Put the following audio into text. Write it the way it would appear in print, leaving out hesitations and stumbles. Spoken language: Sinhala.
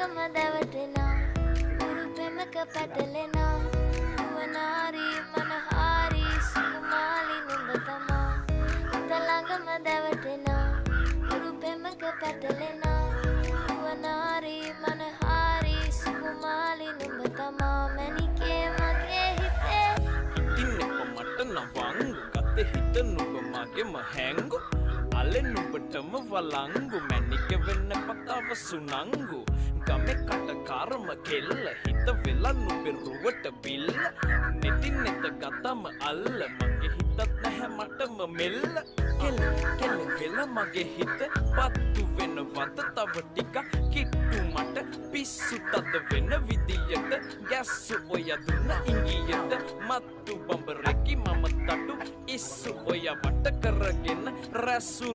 ළඟම දැවටෙනා උරු පෙමක පැටලෙනා නුවනාරි මනහාරි සුකුමාලි නුඹ තමා හිත ළඟම දැවටෙනා උරු පෙමක පැටලෙනා නුවනාරි මනහාරි සුකුමාලි නුඹ තමා මැනිකේ මගේ හිතේ ඉතින් එප මට නවංගු ගතේ හිත නුඹ මගේම හැංගු අලෙන් නුඹටම වලංගු මැනික වෙන්න පතාව සුනංගු ගමේ කටකාරම කෙල්ල හිත වෙලා නුඹේ රුවට බිල්ල නෙතින් නෙත ගතම අල්ල මගේ හිතත් නැහැ මටම මෙල්ල කෙල වෙලා මගේ හිත පත්තු වෙනවද තව ටික කිට්ටු මට පිස්සු තද වෙන විදියට ගැස්සු ඔය දුන්න ඉංගියට මත්තු බඹරකි මම තටු ඉස්සු ඔය වට කරගෙන රැසු